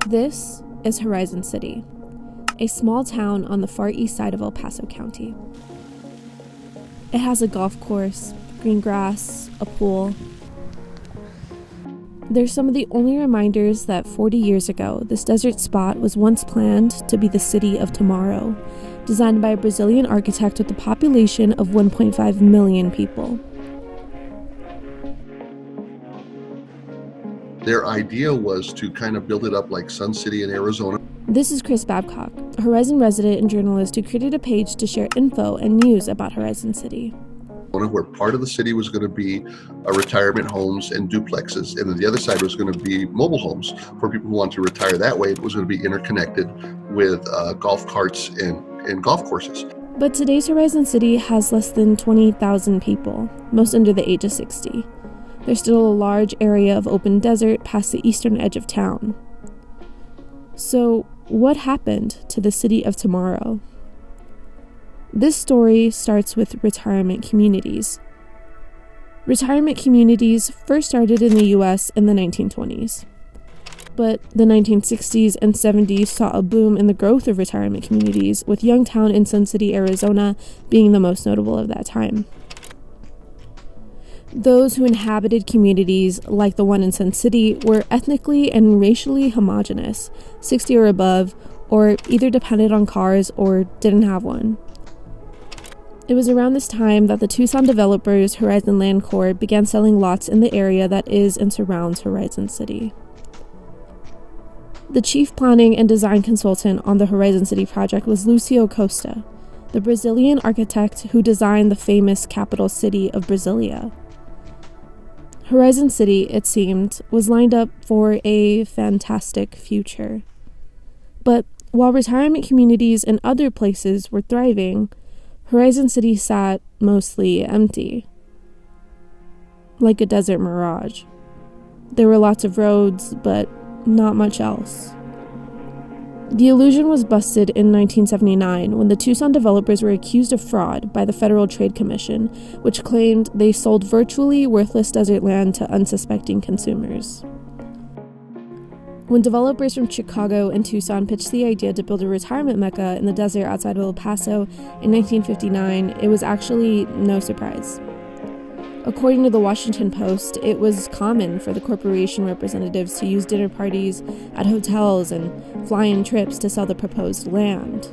This is Horizon City, a small town on the far east side of El Paso County. It has a golf course, green grass, a pool. They're some of the only reminders that 40 years ago, this desert spot was once planned to be the city of tomorrow, designed by a Brazilian architect with a population of 1.5 million people. Their idea was to kind of build it up like Sun City in Arizona. This is Chris Babcock, a Horizon resident and journalist who created a page to share info and news about Horizon City. Where part of the city was going to be retirement homes and duplexes, and then the other side was going to be mobile homes for people who want to retire that way. It was going to be interconnected with golf carts and golf courses. But today's Horizon City has less than 20,000 people, most under the age of 60. There's still a large area of open desert past the eastern edge of town. So, what happened to the city of tomorrow? This story starts with retirement communities. Retirement communities first started in the US in the 1920s. But the 1960s and 70s saw a boom in the growth of retirement communities, with Youngtown in Sun City, Arizona being the most notable of that time. Those who inhabited communities like the one in Sun City were ethnically and racially homogenous, 60 or above, or either depended on cars or didn't have one. It was around this time that the Tucson developers Horizon Land Corp began selling lots in the area that is and surrounds Horizon City. The chief planning and design consultant on the Horizon City project was Lucio Costa, the Brazilian architect who designed the famous capital city of Brasilia. Horizon City, it seemed, was lined up for a fantastic future. But while retirement communities in other places were thriving, Horizon City sat mostly empty, like a desert mirage. There were lots of roads, but not much else. The illusion was busted in 1979 when the Tucson developers were accused of fraud by the Federal Trade Commission, which claimed they sold virtually worthless desert land to unsuspecting consumers. When developers from Chicago and Tucson pitched the idea to build a retirement mecca in the desert outside of El Paso in 1959, it was actually no surprise. According to the Washington Post, it was common for the corporation representatives to use dinner parties at hotels and fly-in trips to sell the proposed land.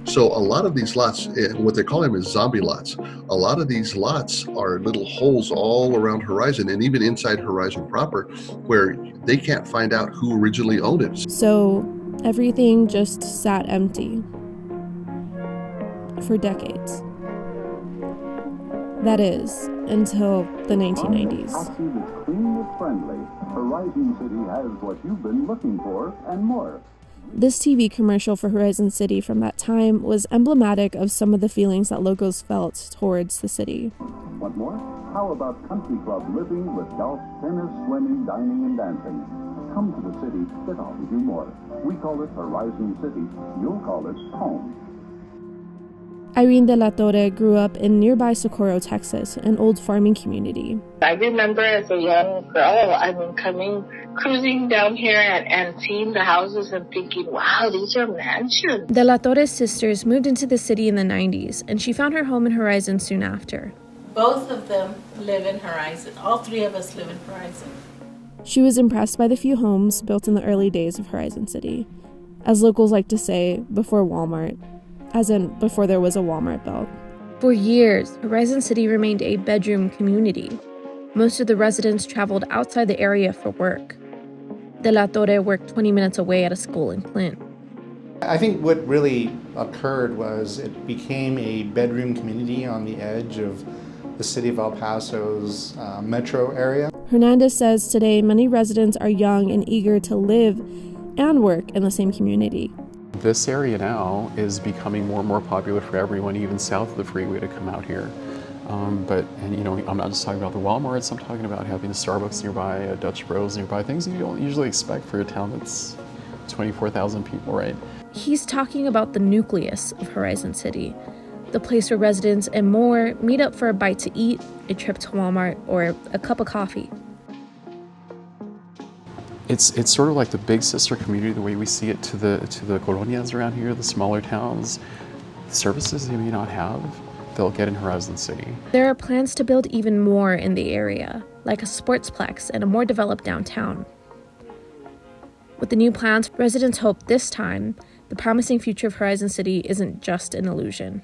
So a lot of these lots, what they call them is zombie lots. A lot of these lots are little holes all around Horizon and even inside Horizon proper where they can't find out who originally owned it. So everything just sat empty for decades. That is, until the 1990s. Clean is friendly. Horizon City has what you've been looking for and more. This TV commercial for Horizon City from that time was emblematic of some of the feelings that locals felt towards the city. Want more? How about country club living with golf, tennis, swimming, dining, and dancing? Come to the city that offers you more. We call it Horizon City. You'll call it home. Irene de la Torre grew up in nearby Socorro, Texas, an old farming community. I remember as a young girl, cruising down here and seeing the houses and thinking, wow, these are mansions. De la Torre's sisters moved into the city in the 90s, and she found her home in Horizon soon after. Both of them live in Horizon. All three of us live in Horizon. She was impressed by the few homes built in the early days of Horizon City. As locals like to say, before Walmart. As in, before there was a Walmart built. For years, Horizon City remained a bedroom community. Most of the residents traveled outside the area for work. De la Torre worked 20 minutes away at a school in Clint. I think what really occurred was it became a bedroom community on the edge of the city of El Paso's metro area. Hernandez says today many residents are young and eager to live and work in the same community. This area now is becoming more and more popular for everyone, even south of the freeway, to come out here. I'm not just talking about the Walmarts, I'm talking about having a Starbucks nearby, a Dutch Bros nearby, things you don't usually expect for a town that's 24,000 people, right? He's talking about the nucleus of Horizon City, the place where residents and more meet up for a bite to eat, a trip to Walmart, or a cup of coffee. it's sort of like the big sister community, the way we see it to the colonias around here, the smaller towns. Services they may not have, they'll get in Horizon City. There are plans to build even more in the area, like a sportsplex and a more developed downtown. With the new plans, residents hope this time the promising future of Horizon City isn't just an illusion.